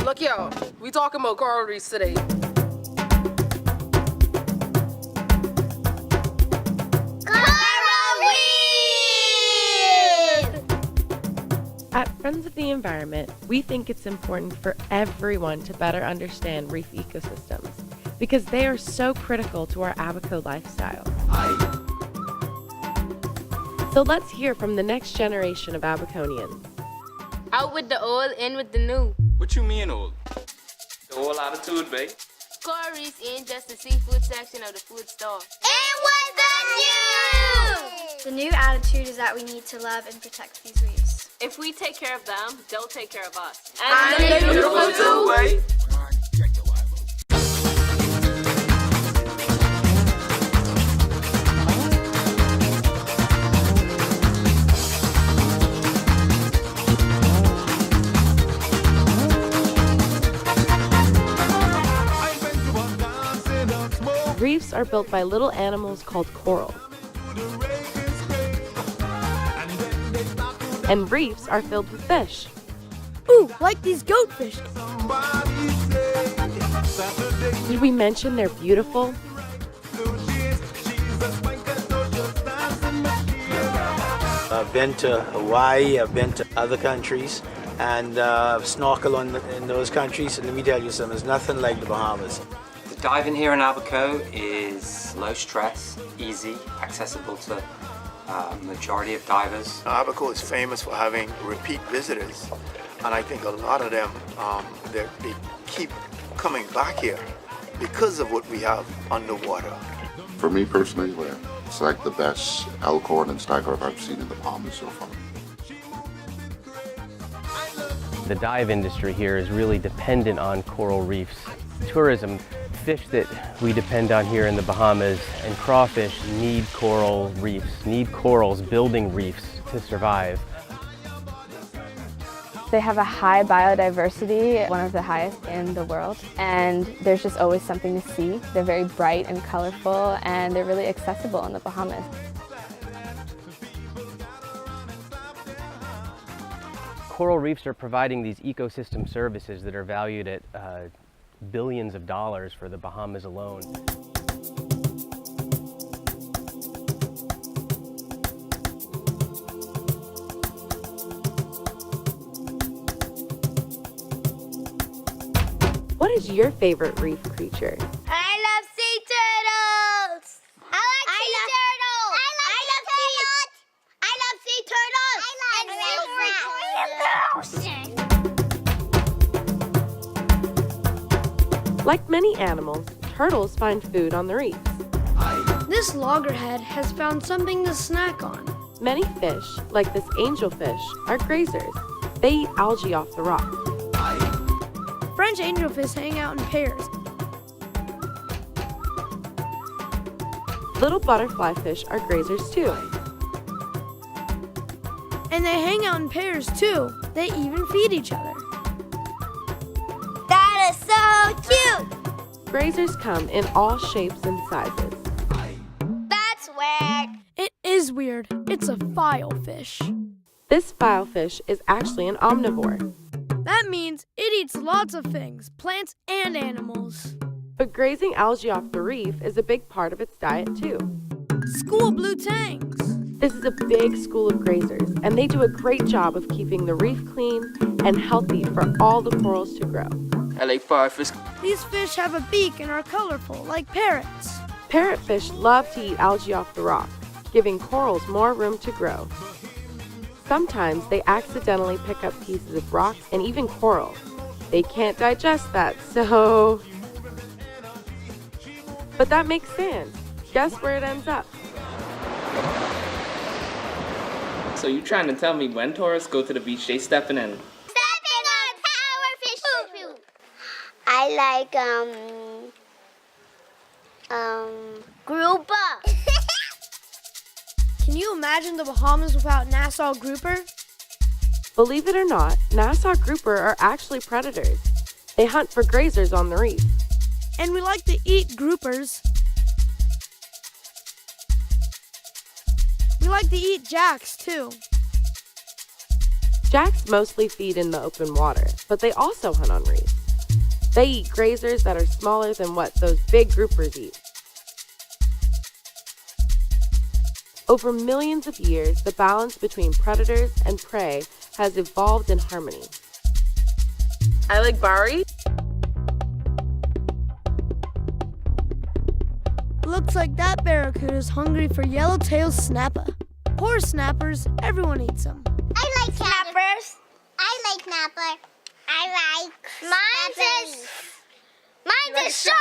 Look, yo, we talking about coral reefs today. At Friends of the Environment, we think it's important for everyone to better understand reef ecosystems because they are so critical to our Abaco lifestyle. So let's hear from the next generation of Abaconians. Out with the old, in with the new. What you mean old? The old attitude, babe. Coral reefs ain't just the seafood section of the food store. And with the new! The new attitude is that we need to love and protect these reefs. If we take care of them, they'll take care of us. And they're beautiful too, babe. Reefs are built by little animals called corals. And reefs are filled with fish. Ooh, like these goatfish. Did we mention they're beautiful? I've been to Hawaii, I've been to other countries, and snorkel in those countries. And let me tell you something, there's nothing like the Bahamas. Diving here in Abaco is low stress, easy, accessible to majority of divers. Abaco is famous for having repeat visitors, and I think a lot of them they keep coming back here because of what we have underwater. For me personally, it's like the best elkhorn and stag carp I've seen in the Bahamas so far. The dive industry here is really dependent on coral reefs. Tourism, fish that we depend on here in the Bahamas, and crawfish need coral reefs, need corals building reefs to survive. They have a high biodiversity, one of the highest in the world, and there's just always something to see. They're very bright and colorful, and they're really accessible in the Bahamas. Coral reefs are providing these ecosystem services that are valued at billions of dollars for the Bahamas alone. What is your favorite reef creature? I love sea turtles! I love sea turtles! Like many animals, turtles find food on the reefs. This loggerhead has found something to snack on. Many fish, like this angelfish, are grazers. They eat algae off the rock. French angelfish hang out in pairs. Little butterfly fish are grazers too. And they hang out in pairs too. They even feed each other. That is so cute! Grazers come in all shapes and sizes. That's weird. It is weird. It's a filefish. This filefish is actually an omnivore. That means it eats lots of things, plants and animals. But grazing algae off the reef is a big part of its diet too. School blue tangs. This is a big school of grazers, and they do a great job of keeping the reef clean and healthy for all the corals to grow. I like firefish. These fish have a beak and are colorful, like parrots. Parrotfish love to eat algae off the rock, giving corals more room to grow. Sometimes they accidentally pick up pieces of rock and even coral. They can't digest that, so... But that makes sand. Guess where it ends up? So you trying to tell me when tourists go to the beach, they stepping in? Stepping on powerfish poop. I like, grouper. Can you imagine the Bahamas without Nassau grouper? Believe it or not, Nassau grouper are actually predators. They hunt for grazers on the reef. And we like to eat groupers. We like to eat jacks, too. Jacks mostly feed in the open water, but they also hunt on reefs. They eat grazers that are smaller than what those big groupers eat. Over millions of years, the balance between predators and prey has evolved in harmony. I like Barry. Looks like that barracuda's hungry for yellowtail snapper. Poor snappers, everyone eats them. I like snappers. I like snapper. I like Mine's a shark!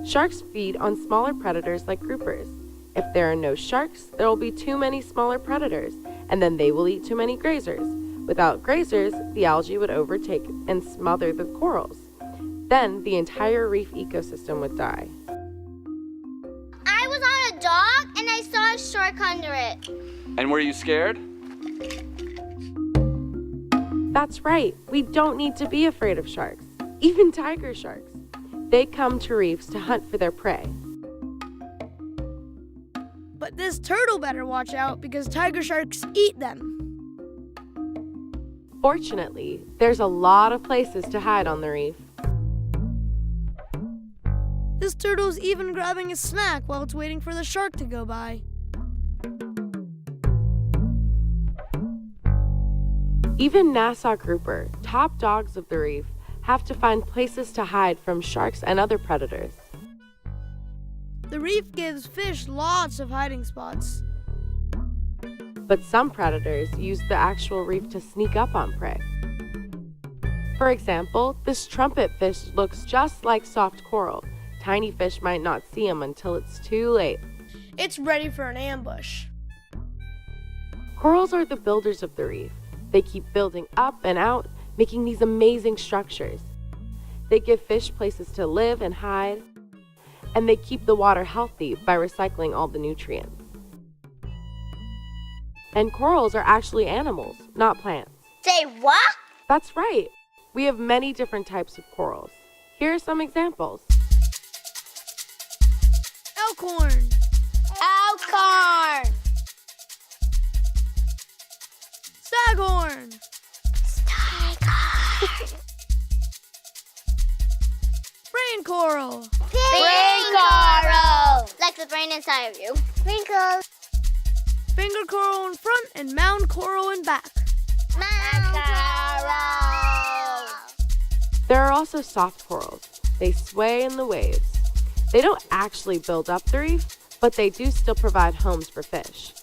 Sharks feed on smaller predators like groupers. If there are no sharks, there will be too many smaller predators, and then they will eat too many grazers. Without grazers, the algae would overtake and smother the corals. Then the entire reef ecosystem would die. I was on a dock and I saw a shark under it. And were you scared? That's right, we don't need to be afraid of sharks, even tiger sharks. They come to reefs to hunt for their prey. But this turtle better watch out because tiger sharks eat them. Fortunately, there's a lot of places to hide on the reef. This turtle's even grabbing a snack while it's waiting for the shark to go by. Even Nassau grouper, top dogs of the reef, have to find places to hide from sharks and other predators. The reef gives fish lots of hiding spots. But some predators use the actual reef to sneak up on prey. For example, this trumpet fish looks just like soft coral. Tiny fish might not see him until it's too late. It's ready for an ambush. Corals are the builders of the reef. They keep building up and out, making these amazing structures. They give fish places to live and hide, and they keep the water healthy by recycling all the nutrients. And corals are actually animals, not plants. Say what? That's right. We have many different types of corals. Here are some examples. Elkhorn. Elkhorn. Staghorn. Brain coral. Brain coral. Like the brain inside of you. Wrinkles. Finger coral in front and mound coral in back. Mound coral. There are also soft corals. They sway in the waves. They don't actually build up the reef, but they do still provide homes for fish.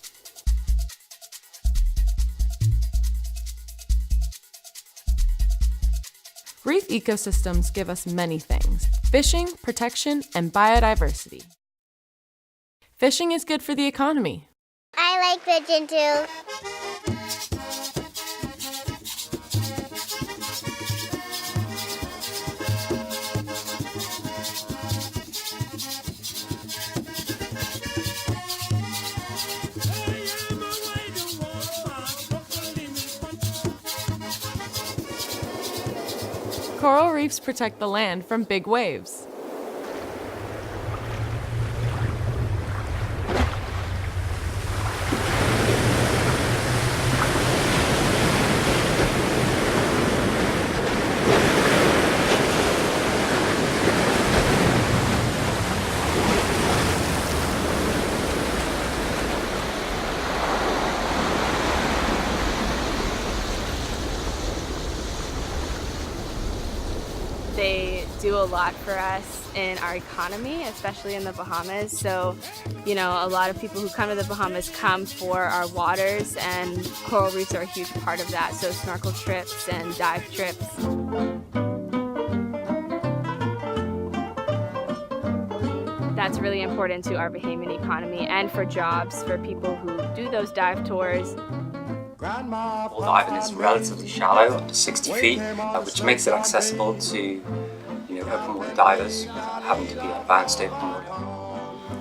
Reef ecosystems give us many things: fishing, protection, and biodiversity. Fishing is good for the economy. I like fishing too. Coral reefs protect the land from big waves. They do a lot for us in our economy, especially in the Bahamas. So, a lot of people who come to the Bahamas come for our waters, and coral reefs are a huge part of that. So snorkel trips and dive trips. That's really important to our Bahamian economy and for jobs for people who do those dive tours. Well, diving is relatively shallow, up to 60 feet, which makes it accessible to open water divers without having to be advanced open water.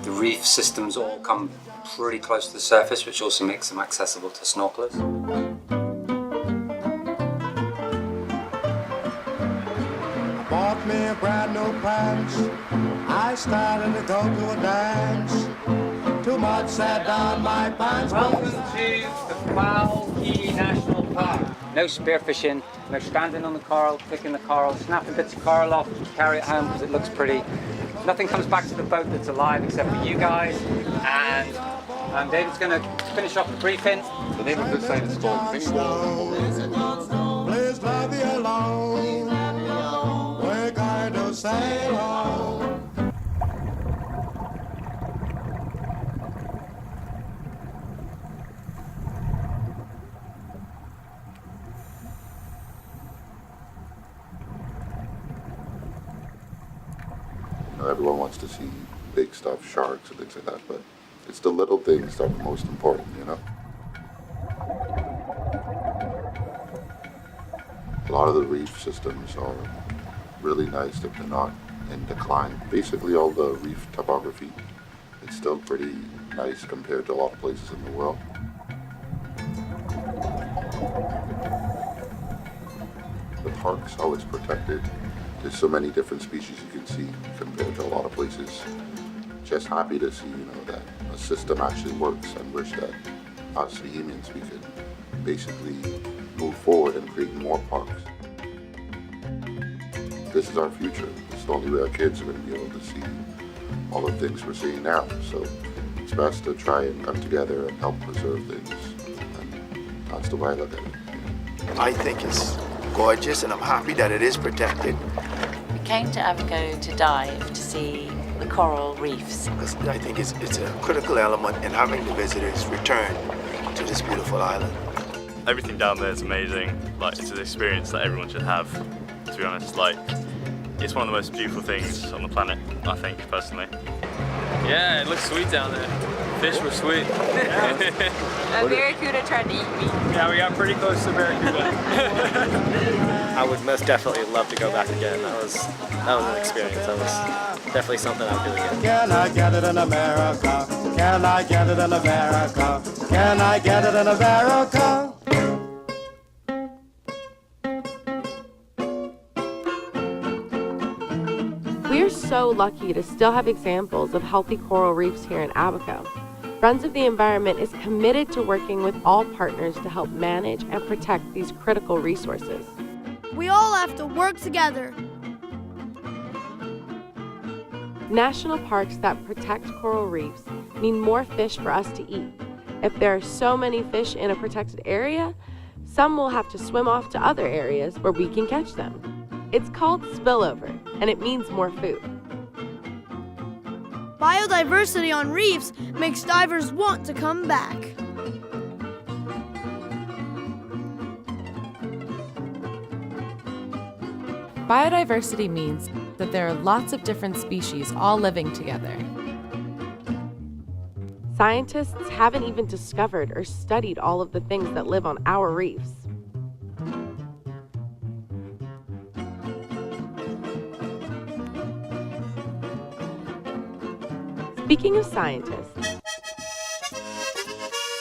The reef systems all come pretty close to the surface, which also makes them accessible to snorkelers. Bought me a brand new pants. I started to go to a dance. Too much sat down my pants. Welcome to the Foul Key National Park. No spearfishing, no standing on the coral, picking the coral, snapping bits of coral off, carry it home because it looks pretty. Nothing comes back to the boat that's alive except for you guys. And David's going to finish off the briefing. The name of this site is called Please love you alone. We're going to sail on. Everyone wants to see big stuff, sharks and things like that, but it's the little things that are most important, you know? A lot of the reef systems are really nice if they're not in decline. Basically all the reef topography, it's still pretty nice compared to a lot of places in the world. The park's always protected. There's so many different species you can see compared to a lot of places. Just happy to see, that a system actually works, and wish that us humans, we could basically move forward and create more parks. This is our future. It's the only way our kids are going to be able to see all the things we're seeing now. So it's best to try and come together and help preserve things. And that's the way I look at it. I think it's gorgeous, and I'm happy that it is protected. We came to Abaco to dive to see the coral reefs. Because I think it's a critical element in having the visitors return to this beautiful island. Everything down there is amazing. It's an experience that everyone should have, to be honest. It's one of the most beautiful things on the planet, I think, personally. Yeah, it looks sweet down there. Fish were sweet. A barracuda tried to eat me. Yeah, we got pretty close to barracuda. I would most definitely love to go back again. That was an experience. That was definitely something I would do again. Can I get it in America? Can I get it in America? Can I get it in America? We're so lucky to still have examples of healthy coral reefs here in Abaco. Friends of the Environment is committed to working with all partners to help manage and protect these critical resources. We all have to work together. National parks that protect coral reefs mean more fish for us to eat. If there are so many fish in a protected area, some will have to swim off to other areas where we can catch them. It's called spillover, and it means more food. Biodiversity on reefs makes divers want to come back. Biodiversity means that there are lots of different species all living together. Scientists haven't even discovered or studied all of the things that live on our reefs. Speaking of scientists,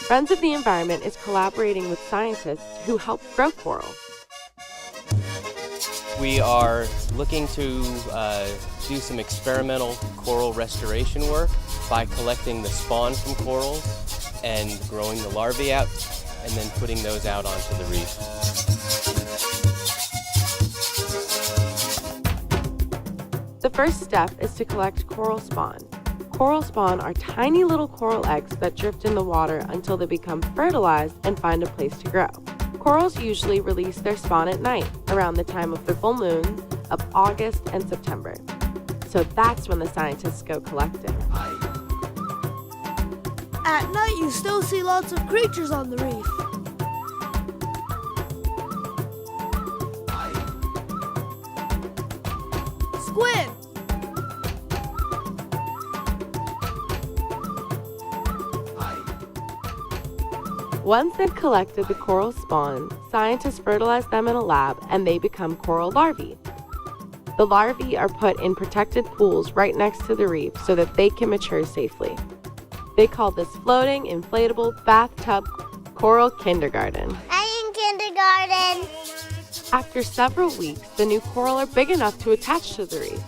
Friends of the Environment is collaborating with scientists who help grow coral. We are looking to do some experimental coral restoration work by collecting the spawn from corals and growing the larvae out and then putting those out onto the reef. The first step is to collect coral spawn. Coral spawn are tiny little coral eggs that drift in the water until they become fertilized and find a place to grow. Corals usually release their spawn at night, around the time of the full moon of August and September. So that's when the scientists go collecting. At night, you still see lots of creatures on the reef. Squid! Once they've collected the coral spawn, scientists fertilize them in a lab and they become coral larvae. The larvae are put in protected pools right next to the reef so that they can mature safely. They call this floating, inflatable, bathtub coral kindergarten. I'm in kindergarten. After several weeks, the new coral are big enough to attach to the reef.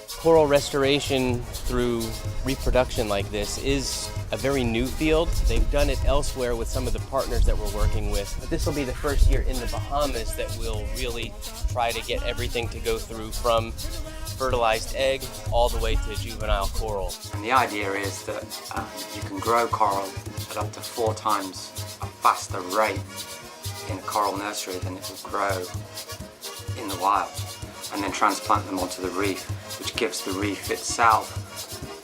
Coral restoration through reproduction like this is a very new field. They've done it elsewhere with some of the partners that we're working with. But this will be the first year in the Bahamas that we'll really try to get everything to go through from fertilized egg all the way to juvenile coral. And the idea is that you can grow coral at up to 4 times a faster rate in a coral nursery than it will grow in the wild, and then transplant them onto the reef, which gives the reef itself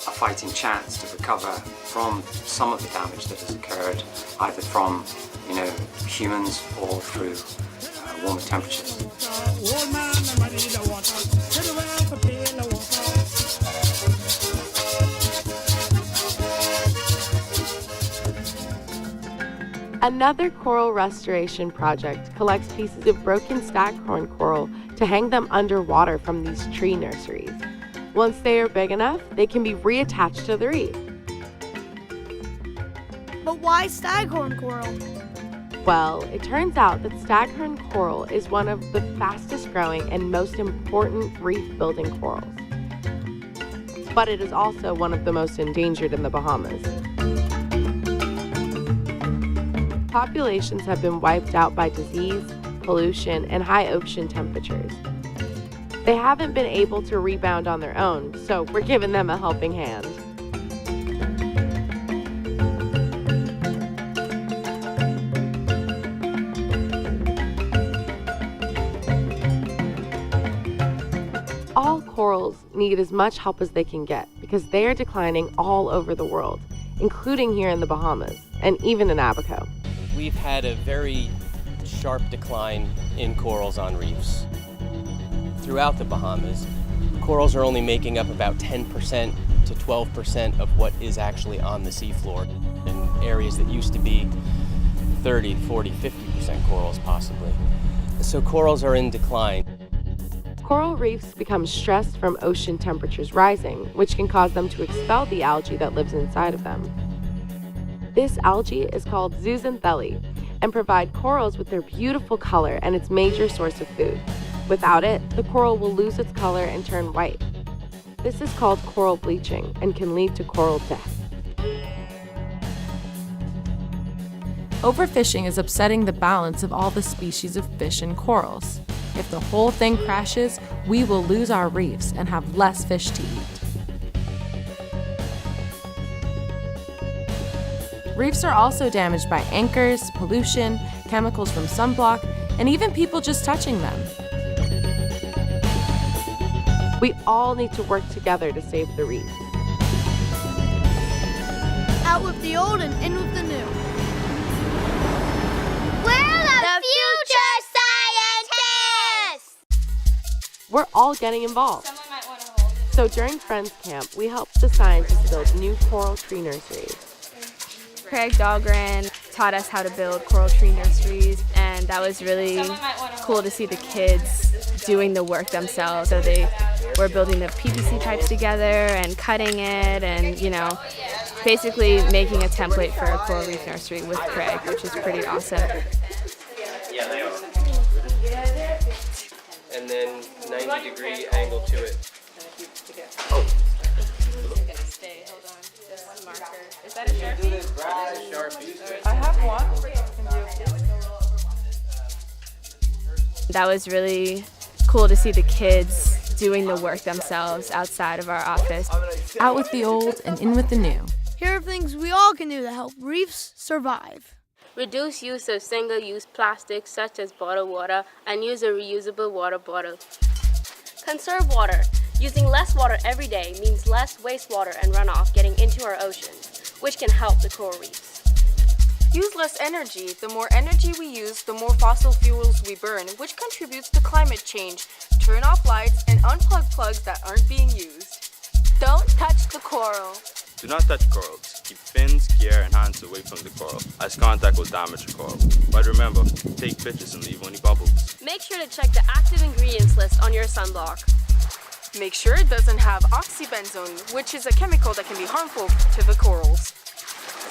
a fighting chance to recover from some of the damage that has occurred, either from humans or through warmer temperatures. Another coral restoration project collects pieces of broken staghorn coral to hang them underwater from these tree nurseries. Once they are big enough, they can be reattached to the reef. But why staghorn coral? Well, it turns out that staghorn coral is one of the fastest growing and most important reef building corals. But it is also one of the most endangered in the Bahamas. Populations have been wiped out by disease, pollution, and high ocean temperatures. They haven't been able to rebound on their own, so we're giving them a helping hand. All corals need as much help as they can get because they are declining all over the world, including here in the Bahamas and even in Abaco. We've had a very sharp decline in corals on reefs. Throughout the Bahamas, corals are only making up about 10% to 12% of what is actually on the seafloor in areas that used to be 30, 40, 50% corals possibly. So corals are in decline. Coral reefs become stressed from ocean temperatures rising, which can cause them to expel the algae that lives inside of them. This algae is called zooxanthellae and provide corals with their beautiful color and its major source of food. Without it, the coral will lose its color and turn white. This is called coral bleaching and can lead to coral death. Overfishing is upsetting the balance of all the species of fish and corals. If the whole thing crashes, we will lose our reefs and have less fish to eat. Reefs are also damaged by anchors, pollution, chemicals from sunblock, and even people just touching them. We all need to work together to save the reef. Out with the old and in with the new. We're the future scientists! We're all getting involved. So during Friends Camp, we helped the scientists build new coral tree nurseries. Craig Dahlgren taught us how to build coral tree nurseries, and that was really cool to see the kids doing the work themselves. So they were building the PVC pipes together and cutting it and, basically making a template for a coral reef nursery with Craig, which is pretty awesome. Yeah, they are. And then 90-degree angle to it. Oh. Is that a Sharpie? I have one. That was really cool to see the kids doing the work themselves outside of our office. Out with the old and in with the new. Here are things we all can do to help reefs survive. Reduce use of single-use plastics such as bottled water and use a reusable water bottle. Conserve water. Using less water every day means less wastewater and runoff getting into our oceans, which can help the coral reefs. Use less energy. The more energy we use, the more fossil fuels we burn, which contributes to climate change. Turn off lights and unplug plugs that aren't being used. Don't touch the coral. Do not touch corals. keep fins, gear, and hands away from the coral, as contact will damage the coral. But remember, take pictures and leave only bubbles. Make sure to check the active ingredients list on your sunblock. Make sure it doesn't have oxybenzone, which is a chemical that can be harmful to the corals.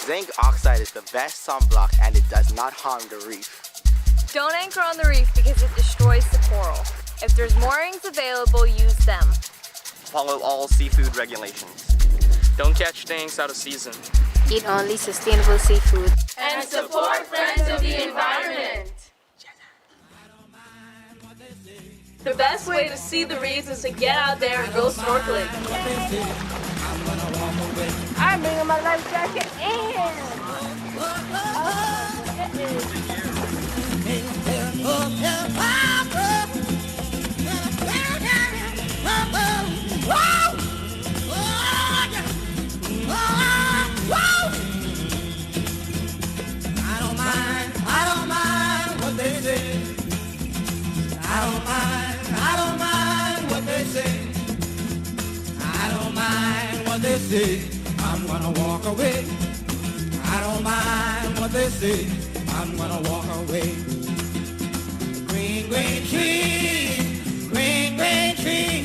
Zinc oxide is the best sunblock and it does not harm the reef. Don't anchor on the reef because it destroys the coral. If there's moorings available, use them. Follow all seafood regulations. Don't catch things out of season. Eat only sustainable seafood. And support Friends of the Environment. The best way to see the reefs is to get out there and go snorkeling. I'm bringing my life jacket I don't mind what they say. I don't mind what they say. I don't mind what they say. I'm gonna walk away. I don't mind what they say. I'm gonna walk away. Green, green tree, green, green tree.